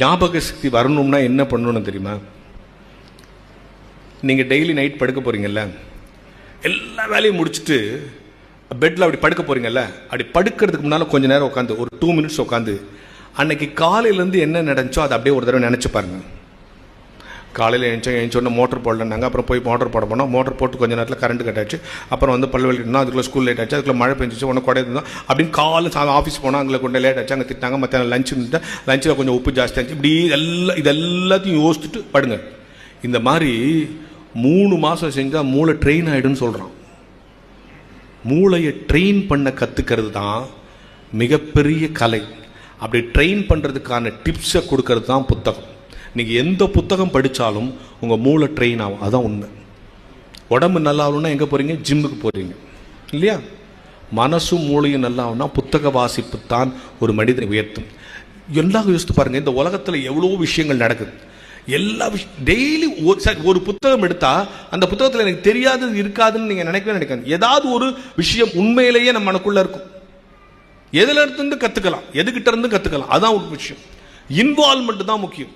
ஞாபக சக்தி வரணும்னா என்ன பண்ணணும்னு தெரியுமா? நீங்கள் டெய்லி நைட் படுக்க போகிறீங்கல்ல, எல்லா வேலையும் முடிச்சுட்டு பெட்டில் அப்படி படுக்க போகிறீங்கல்ல, அப்படி படுக்கிறதுக்கு முன்னால் கொஞ்சம் நேரம் உட்காந்து ஒரு 2 minutes உட்காந்து அன்னைக்கு காலையிலேருந்து என்ன நடந்துச்சோ அதை அப்படியே ஒரு தடவை நினச்சி பாருங்க. காலையில் எழுந்தோடனே மோட்டர் போடலன்னாங்க, அப்புறம் போய் மோட்டர் போட போனோம். மோட்டர் போட்டு கொஞ்சம் நேரத்தில் கரண்ட் கட் ஆச்சு. அப்புறம் வந்து பல்லு வலிக்கணும், அதுக்குள்ளே ஸ்கூல் லேட் ஆச்சு, அதுக்குள்ளே மழை பெஞ்சிச்சு, ஒன்று கொடை இருந்தோம் அப்படின்னு காலையில் ஆஃபீஸ் போனால் அங்கே கொண்டு லேட் ஆச்சு, அங்கே திட்டாங்க. மற்ற லஞ்சில் கொஞ்சம் உப்பு ஜாஸ்தி ஆச்சு. இப்படி இதெல்லாத்தையும் யோசிச்சுட்டு படுங்க. இந்த மாதிரி 3 மாதம் செஞ்சால் மூளை ட்ரெயின் ஆகிடுன்னு சொல்கிறான். மூளையை ட்ரெயின் பண்ண கற்றுக்கிறது தான் மிகப்பெரிய கலை. அப்படி ட்ரெயின் பண்ணுறதுக்கான டிப்ஸை கொடுக்கறது தான் புத்தகம். நீங்கள் எந்த புத்தகம் படித்தாலும் உங்கள் மூளை ட்ரெயின் ஆகும். அதுதான் உண்மை. உடம்பு நல்லா ஆகணும்னா எங்கே போகிறீங்க? ஜிம்முக்கு போகிறீங்க இல்லையா? மனசும் மூளையும் நல்லா ஆகும்னா புத்தக வாசிப்பு தான் ஒரு மனிதனை உயர்த்தும். எல்லாம் யோசித்து பாருங்கள், இந்த உலகத்தில் எவ்வளோ விஷயங்கள் நடக்குது. எல்லா டெய்லி ஒரு புத்தகம் எடுத்தால் அந்த புத்தகத்தில் எனக்கு தெரியாதது இருக்காதுன்னு நீங்கள் நினைக்காது. ஏதாவது ஒரு விஷயம் உண்மையிலேயே நம்ம மனக்குள்ளே இருக்கும். எதுல இருந்து கற்றுக்கலாம், எதுகிட்ட இருந்து கற்றுக்கலாம். அதான் ஒரு விஷயம். இன்வால்மெண்ட் தான் முக்கியம்.